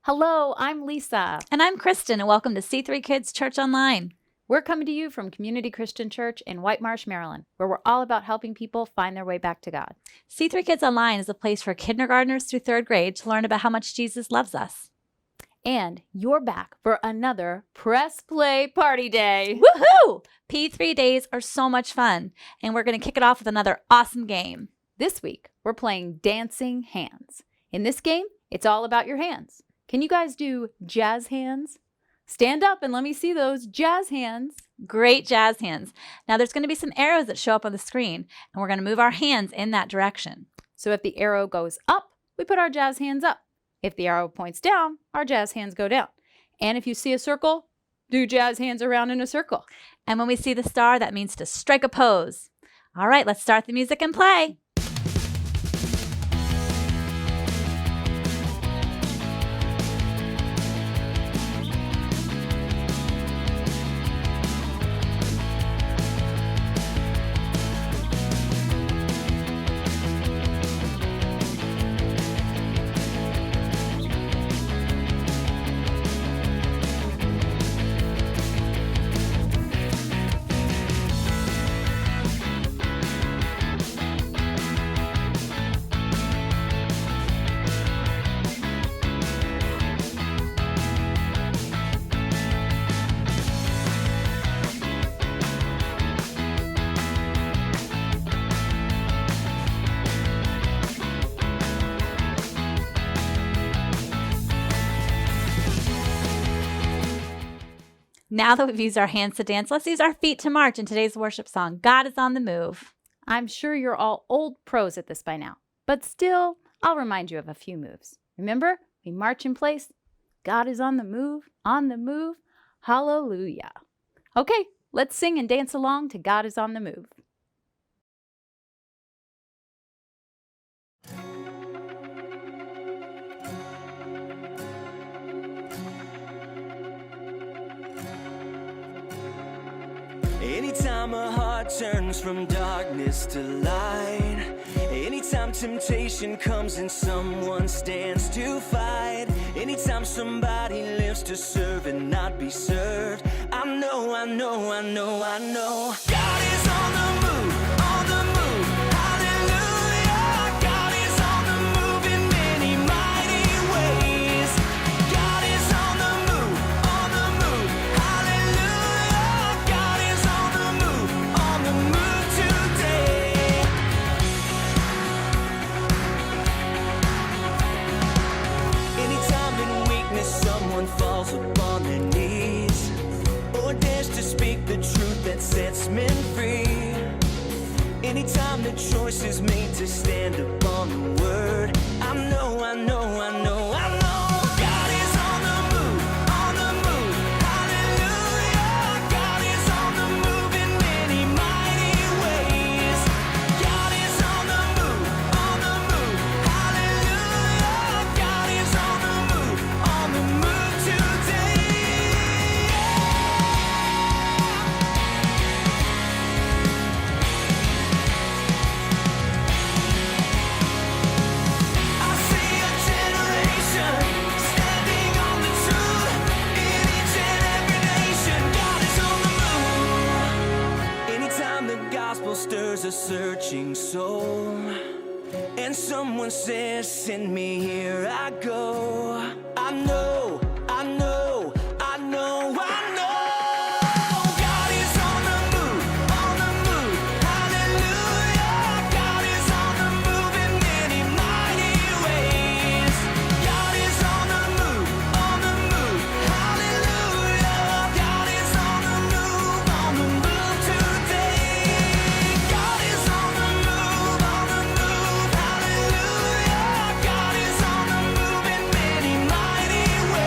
Hello, I'm Lisa. And I'm Kristen, and welcome to C3 Kids Church Online. We're coming to you from Community Christian Church in White Marsh, Maryland, where we're all about helping people find their way back to God. C3 Kids Online is a place for kindergartners through third grade to learn about how much Jesus loves us. And you're back for another Press Play Party Day. Woohoo! P3 days are so much fun, and we're going to kick it off with another awesome game. This week, we're playing Dancing Hands. In this game, it's all about your hands. Can you guys do jazz hands? Stand up and let me see those jazz hands. Great jazz hands. Now there's going to be some arrows that show up on the screen, and we're going to move our hands in that direction. So if the arrow goes up, we put our jazz hands up. If the arrow points down, our jazz hands go down. And if you see a circle, do jazz hands around in a circle. And when we see the star, that means to strike a pose. All right, let's start the music and play. Now that we've used our hands to dance, let's use our feet to march in today's worship song, God is on the Move. I'm sure you're all old pros at this by now, but still, I'll remind you of a few moves. Remember, we march in place. God is on the move, hallelujah. Okay, let's sing and dance along to God is on the Move. Anytime a heart turns from darkness to light, anytime temptation comes and someone stands to fight, anytime somebody lives to serve and not be served, I know God is on the move, hallelujah. God is on the move in many mighty ways. God is on the move, hallelujah. God is on the move today. Anytime in weakness someone falls upon their knees or dares to speak the truth that sets men free, anytime the choice is made to stand upon the word, I know God is on the move, hallelujah. God is on the move in many mighty ways. God is on the move, hallelujah. God is on the move today. I see a generation standing on the truth in each and every nation. God is on the move. Anytime the gospel stirs a searching soul, and someone says, "Send me, here I go." I know. God is on the move, hallelujah. God is on the move in many mighty ways. God is on the move, hallelujah. God is on the move today. God is on the move, hallelujah. God is on the move in many mighty ways.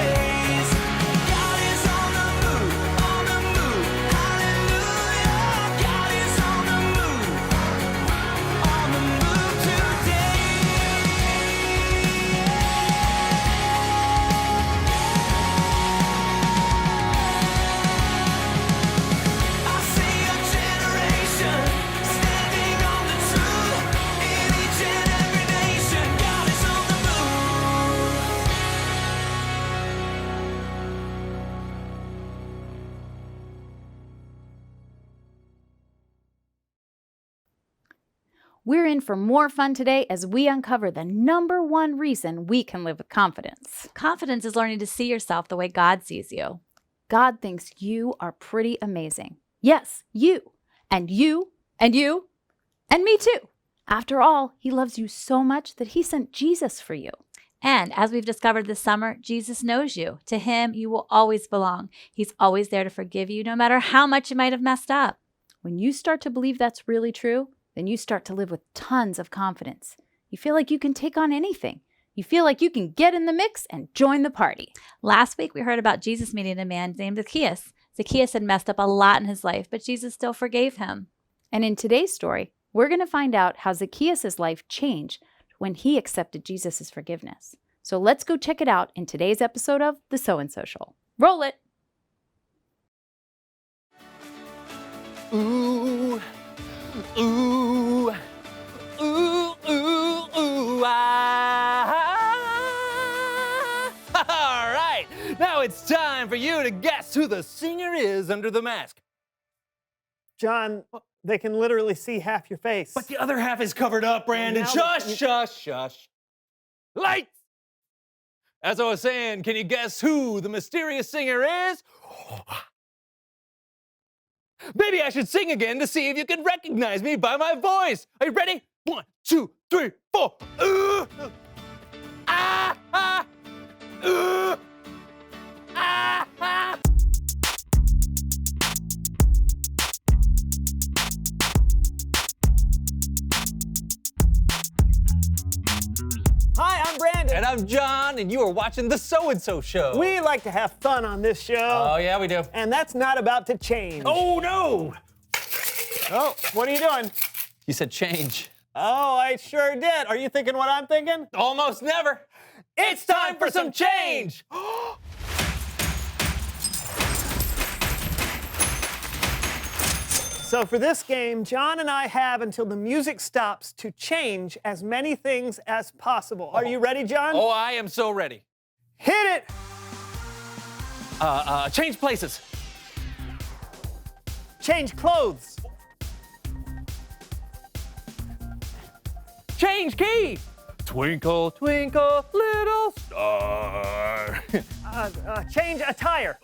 We're in for more fun today as we uncover the number one reason we can live with confidence. Confidence is learning to see yourself the way God sees you. God thinks you are pretty amazing. Yes, you, and you, and you, and me too. After all, He loves you so much that He sent Jesus for you. And as we've discovered this summer, Jesus knows you. To Him, you will always belong. He's always there to forgive you, no matter how much you might have messed up. When you start to believe that's really true, then you start to live with tons of confidence. You feel like you can take on anything. You feel like you can get in the mix and join the party. Last week, we heard about Jesus meeting a man named Zacchaeus. Zacchaeus had messed up a lot in his life, but Jesus still forgave him. And in today's story, we're going to find out how Zacchaeus' life changed when he accepted Jesus' forgiveness. So let's go check it out in today's episode of The So-and-So Show. Roll it! Ooh, ooh, ooh, ooh, ooh, ah. All right, now it's time for you to guess who the singer is under the mask. John, they can literally see half your face. But the other half is covered up, Brandon. Now Shush, that you- shush, shush. Lights! As I was saying, can you guess who the mysterious singer is? Maybe I should sing again to see if you can recognize me by my voice. Are you ready? 1, 2, 3, 4. Ah, ah, ah, ah. Hi, I'm Brandon. And I'm John, and you are watching The So-and-So Show. We like to have fun on this show. Oh, yeah, we do. And that's not about to change. Oh, no! Oh, what are you doing? You said change. Oh, I sure did. Are you thinking what I'm thinking? Almost never. It's time for some change. So for this game, John and I have until the music stops to change as many things as possible. Are you ready, John? Oh, I am so ready. Hit it! Change places. Change clothes. Change key. Twinkle, twinkle, little star. Change attire.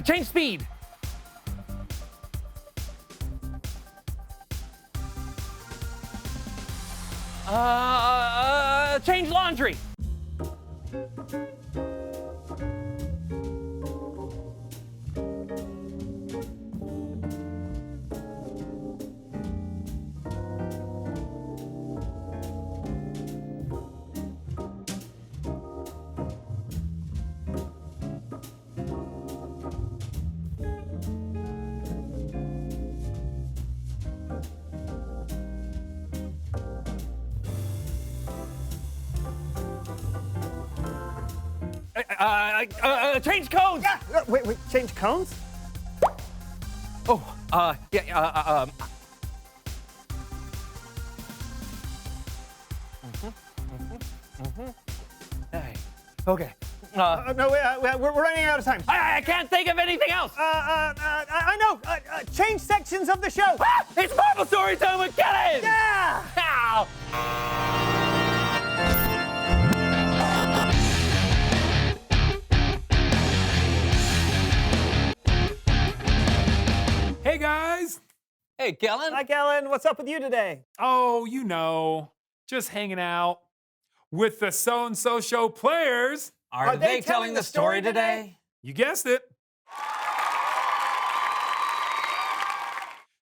Change speed. Change laundry. Change cones. Yeah. Wait, change cones? Oh, yeah, Hey, okay. No, we're running out of time. I can't think of anything else. I know. Change sections of the show. Ah, it's Bible story time with Kellen. Yeah! Ow. Hey guys! Hey, Kellen. Hi, Kellen. What's up with you today? Oh, you know, just hanging out with the So-and-So Show players. Are they telling the story today? You guessed it.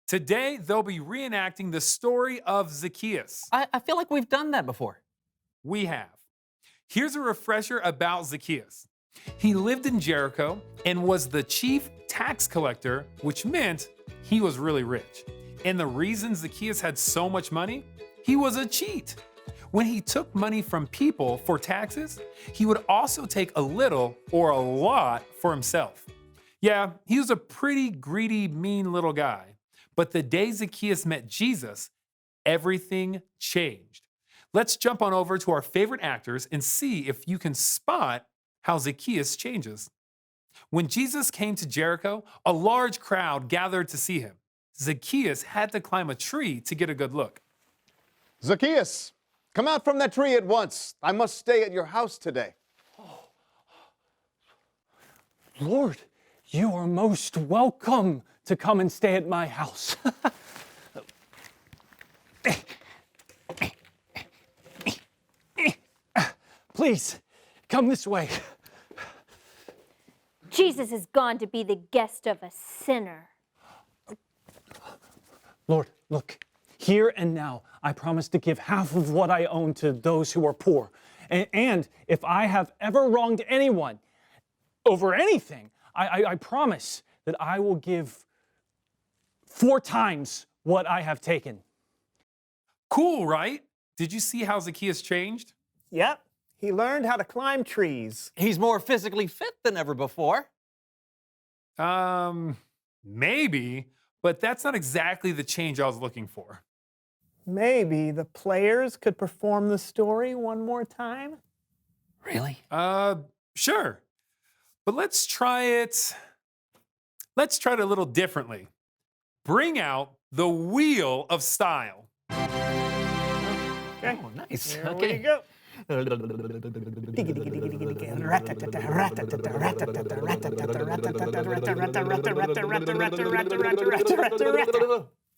Today, they'll be reenacting the story of Zacchaeus. I feel like we've done that before. We have. Here's a refresher about Zacchaeus. He lived in Jericho and was the chief tax collector, which meant he was really rich. And the reason Zacchaeus had so much money? He was a cheat. When he took money from people for taxes, he would also take a little or a lot for himself. Yeah, he was a pretty greedy, mean little guy. But the day Zacchaeus met Jesus, everything changed. Let's jump on over to our favorite actors and see if you can spot how Zacchaeus changes. When Jesus came to Jericho, a large crowd gathered to see him. Zacchaeus had to climb a tree to get a good look. Zacchaeus, come out from that tree at once. I must stay at your house today. Lord, you are most welcome to come and stay at my house. Please, come this way. Jesus is gone to be the guest of a sinner. Lord, look, here and now, I promise to give half of what I own to those who are poor. And if I have ever wronged anyone over anything, I promise that I will give 4 times what I have taken. Cool, right? Did you see how Zacchaeus changed? Yep, he learned how to climb trees. He's more physically fit than ever before. Maybe, but that's not exactly the change I was looking for. Maybe the players could perform the story one more time? Really? Sure. But let's try it a little differently. Bring out the wheel of style. Okay. Oh, nice. Here Okay. we go.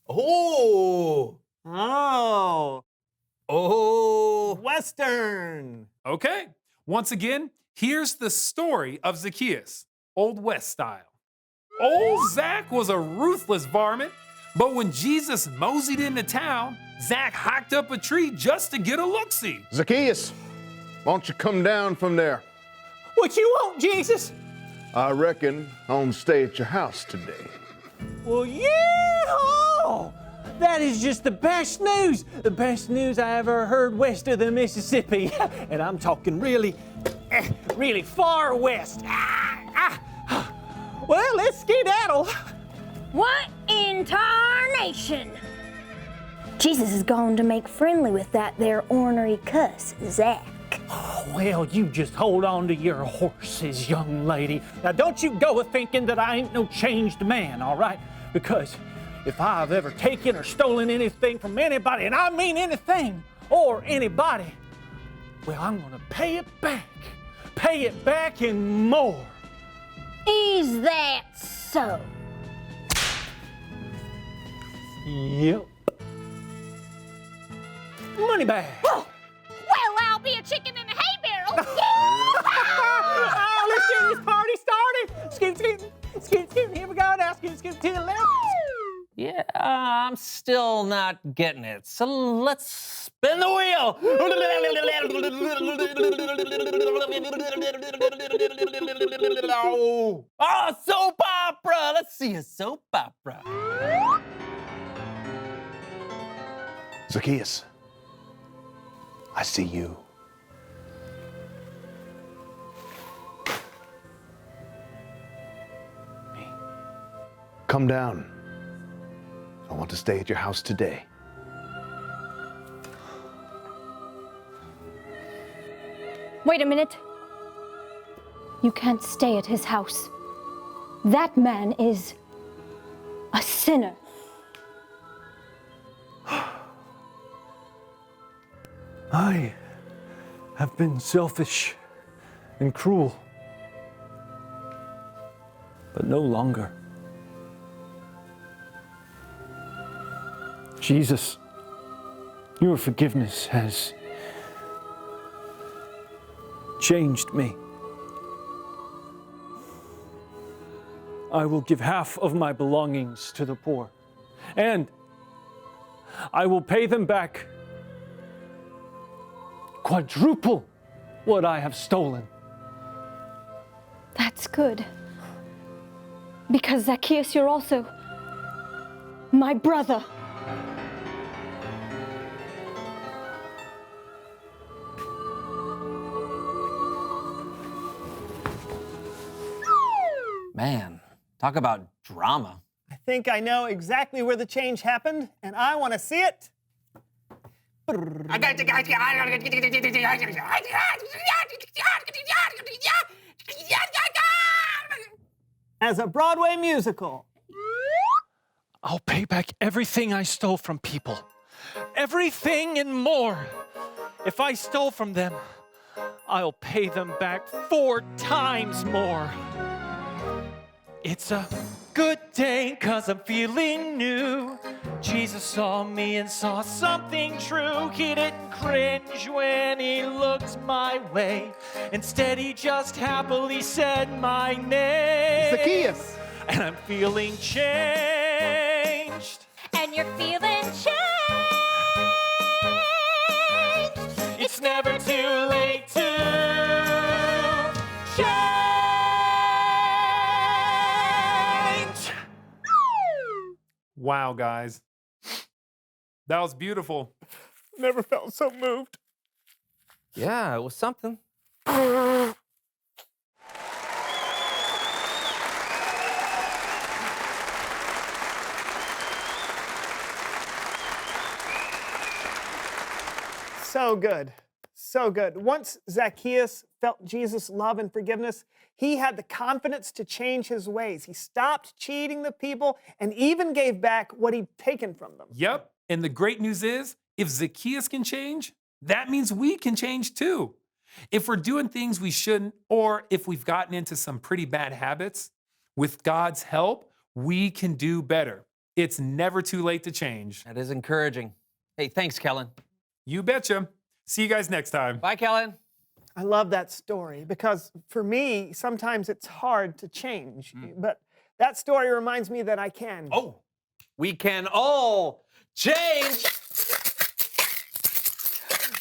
Oh! Oh, Oh! Western. Okay. Once again, here's the story of Zacchaeus, Old West style. Old Zach was a ruthless varmint, but when Jesus moseyed into town, Zach hiked up a tree just to get a look-see. Zacchaeus, won't you come down from there? What you want, Jesus? I reckon I'll stay at your house today. Well, yeah! That is just the best news. The best news I ever heard west of the Mississippi. And I'm talking really far west. Well, let's skedaddle. What in tarnation? Jesus is gone to make friendly with that there ornery cuss, Zach. Well, you just hold on to your horses, young lady. Now, don't you go thinking that I ain't no changed man, all right? Because if I've ever taken or stolen anything from anybody, and I mean anything or anybody, well, I'm gonna pay it back. Pay it back and more. Is that so? Yep. Money bag. Oh, well, I'll be a chicken in a hay barrel. Oh, let's get this party started. Scoot, scoot, scoot, scoot. Here we go now. Scoot, scoot to the left. Yeah, I'm still not getting it. So let's spin the wheel. Oh, soap opera. Let's see a soap opera. Zacchaeus, I see you. Me. Come down. I want to stay at your house today. Wait a minute. You can't stay at his house. That man is a sinner. I have been selfish and cruel, but no longer. Jesus, your forgiveness has changed me. I will give half of my belongings to the poor, and I will pay them back quadruple what I have stolen. That's good. Because Zacchaeus, you're also my brother. Man, talk about drama. I think I know exactly where the change happened, and I want to see it. as a Broadway musical. I'll pay back everything I stole from people. Everything and more. If I stole from them, I'll pay them back 4 times more. It's a good day 'cause I'm feeling new. Jesus saw me and saw something true. He didn't cringe when he looked my way. Instead, he just happily said my name. Zacchaeus! And I'm feeling changed. And you're feeling changed. It's never too late to change. Wow, guys. That was beautiful. Never felt so moved. Yeah, it was something. So good. So good. Once Zacchaeus felt Jesus' love and forgiveness, he had the confidence to change his ways. He stopped cheating the people and even gave back what he'd taken from them. Yep. And the great news is, if Zacchaeus can change, that means we can change too. If we're doing things we shouldn't, or if we've gotten into some pretty bad habits, with God's help, we can do better. It's never too late to change. That is encouraging. Hey, thanks, Kellen. You betcha. See you guys next time. Bye, Kellen. I love that story because for me, sometimes it's hard to change. But that story reminds me that I can. Oh, we can all change.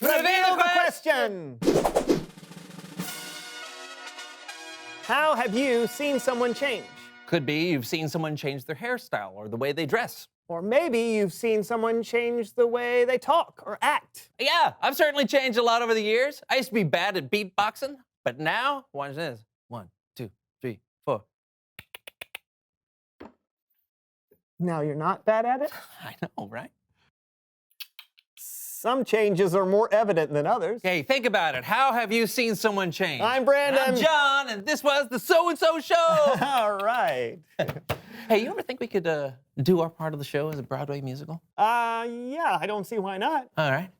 Reveal the question. How have you seen someone change? Could be you've seen someone change their hairstyle or the way they dress. Or maybe you've seen someone change the way they talk or act. Yeah, I've certainly changed a lot over the years. I used to be bad at beatboxing, but now, watch this. 1, 2, 3, 4. Now you're not bad at it? I know, right? Some changes are more evident than others. Hey, think about it. How have you seen someone change? I'm Brandon. And I'm John, and this was the So-and-So Show. All right. Hey, you ever think we could do our part of the show as a Broadway musical? Yeah, I don't see why not. All right.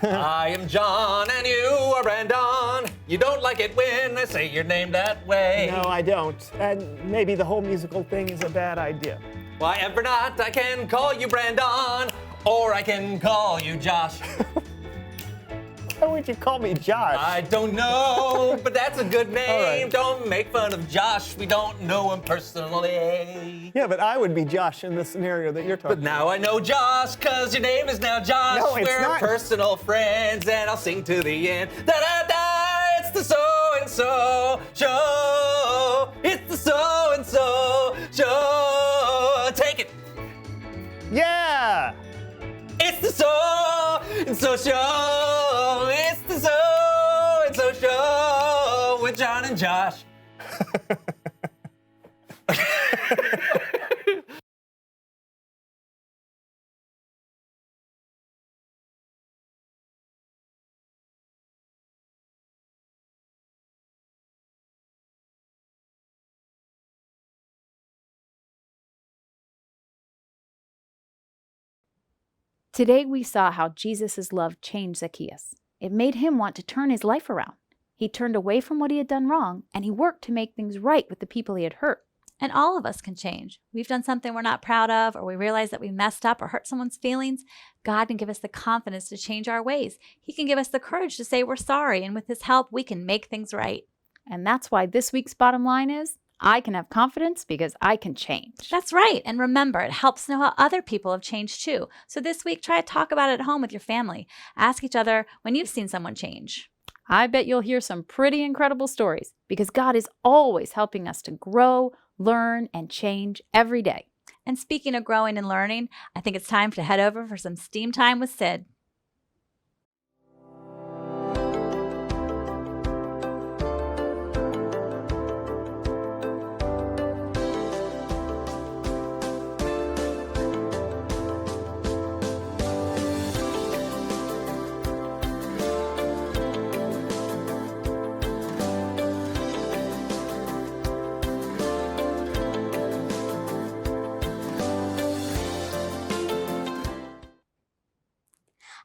I am John, and you are Brandon. You don't like it when I say your name that way. No, I don't. And maybe the whole musical thing is a bad idea. Why ever not? I can call you Brandon, or I can call you Josh. Why would you call me Josh? I don't know, but that's a good name. All right. Don't make fun of Josh. We don't know him personally. Yeah, but I would be Josh in the scenario that you're talking But now I know Josh, cause your name is now Josh. No, it's We're not. personal friends, and I'll sing to the end. Da-da-da, it's the So-and-So Show. It's the So-and-So Show. Take it. Yeah! It's the So-and-So Show. It's the So-and-So Show with John and Josh. Today we saw how Jesus' love changed Zacchaeus. It made him want to turn his life around. He turned away from what he had done wrong, and he worked to make things right with the people he had hurt. And all of us can change. We've done something we're not proud of, or we realize that we messed up or hurt someone's feelings. God can give us the confidence to change our ways. He can give us the courage to say we're sorry, and with his help, we can make things right. And that's why this week's bottom line is, I can have confidence because I can change. That's right. And remember, it helps know how other people have changed too. So this week, try to talk about it at home with your family. Ask each other when you've seen someone change. I bet you'll hear some pretty incredible stories because God is always helping us to grow, learn, and change every day. And speaking of growing and learning, I think it's time to head over for some STEAM time with Sid.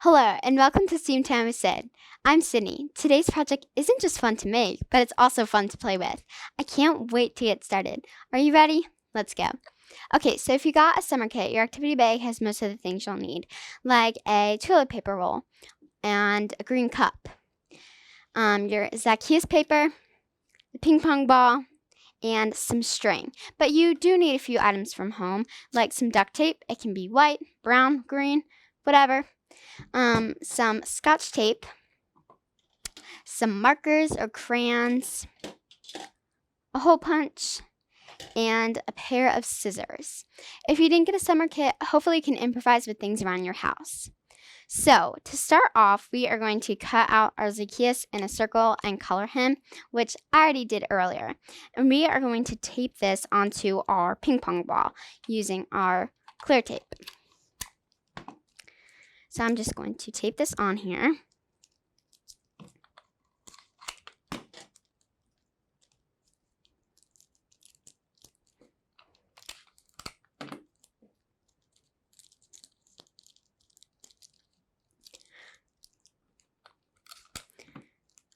Hello, and welcome to Steam Time with Sid. I'm Sydney. Today's project isn't just fun to make, but it's also fun to play with. I can't wait to get started. Are you ready? Let's go. Okay, so if you got a summer kit, your activity bag has most of the things you'll need, like a toilet paper roll and a green cup, your Zacchaeus paper, the ping pong ball, and some string. But you do need a few items from home, like some duct tape. It can be white, brown, green, whatever. Some Scotch tape, some markers or crayons, a hole punch, and a pair of scissors. If you didn't get a summer kit, hopefully you can improvise with things around your house. So, to start off, we are going to cut out our Zacchaeus in a circle and color him, which I already did earlier. And we are going to tape this onto our ping pong ball using our clear tape. So I'm just going to tape this on here.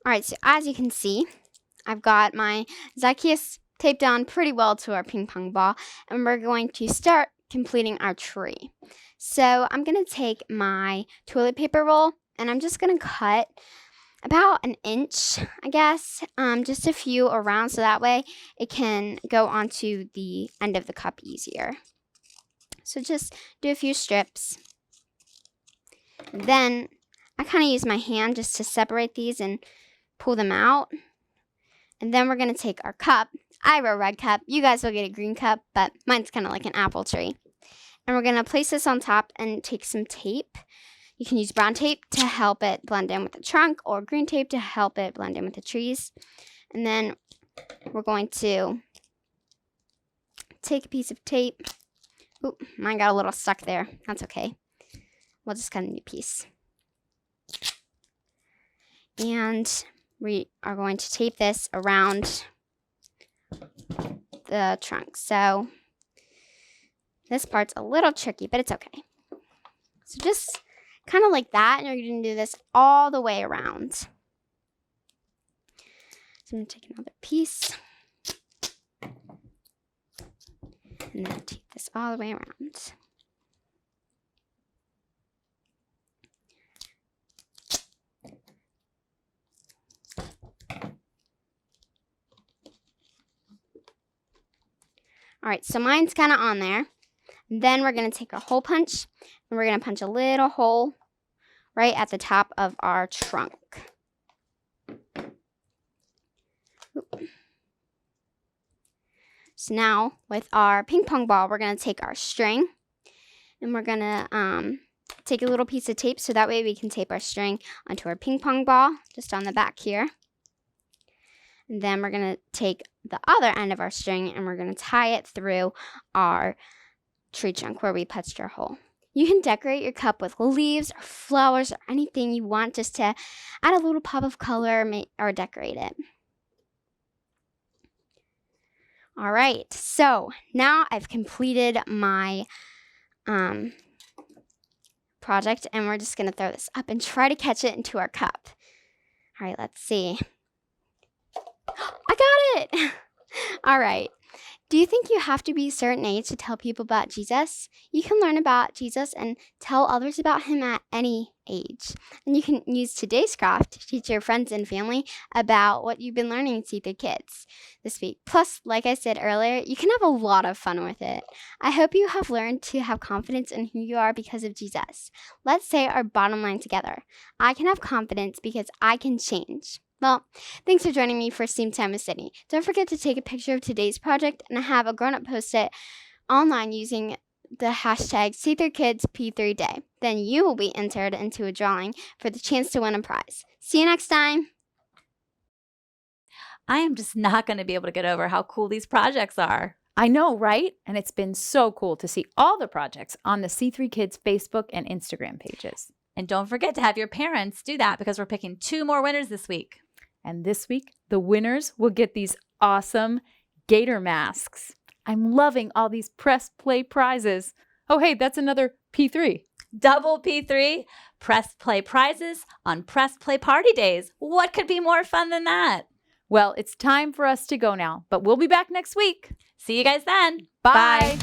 All right, so as you can see, I've got my Zacchaeus taped on pretty well to our ping pong ball, and we're going to start completing our tree. So I'm going to take my toilet paper roll, and I'm just going to cut about an inch, I guess, just a few around so that way it can go onto the end of the cup easier. So just do a few strips. And then I kind of use my hand just to separate these and pull them out. And then we're going to take our cup. I have a red cup. You guys will get a green cup, but mine's kind of like an apple tree. And we're going to place this on top and take some tape. You can use brown tape to help it blend in with the trunk, or green tape to help it blend in with the trees. And then we're going to take a piece of tape. Ooh, mine got a little stuck there. That's okay. We'll just cut a new piece. And we are going to tape this around the trunk. So this part's a little tricky, but it's okay. So just kind of like that, and you're going to do this all the way around. So I'm going to take another piece and then tape this all the way around. All right, so mine's kind of on there. Then we're going to take a hole punch, and we're going to punch a little hole right at the top of our trunk. Oop. So now, with our ping pong ball, we're going to take our string, and we're going to take a little piece of tape so that way we can tape our string onto our ping pong ball, just on the back here. And then we're going to take the other end of our string and we're going to tie it through our tree trunk where we punched our hole. You can decorate your cup with leaves or flowers or anything you want, just to add a little pop of color or decorate it. All right, so now I've completed my project, and we're just going to throw this up and try to catch it into our cup. All right, let's see. I got it! All right. Do you think you have to be a certain age to tell people about Jesus? You can learn about Jesus and tell others about him at any age. And you can use today's craft to teach your friends and family about what you've been learning to their kids this week. Plus, like I said earlier, you can have a lot of fun with it. I hope you have learned to have confidence in who you are because of Jesus. Let's say our bottom line together. I can have confidence because I can change. Well, thanks for joining me for Steam Time with Sydney. Don't forget to take a picture of today's project and have a grown-up post it online using the hashtag See3KidsP3Day. Then you will be entered into a drawing for the chance to win a prize. See you next time! I am just not going to be able to get over how cool these projects are. I know, right? And it's been so cool to see all the projects on the C3 Kids Facebook and Instagram pages. And don't forget to have your parents do that, because we're picking 2 more winners this week. And this week, the winners will get these awesome gator masks. I'm loving all these press play prizes. Oh, hey, that's another P3. Double P3 Press Play prizes on Press Play Party Days. What could be more fun than that? Well, it's time for us to go now, but we'll be back next week. See you guys then. Bye.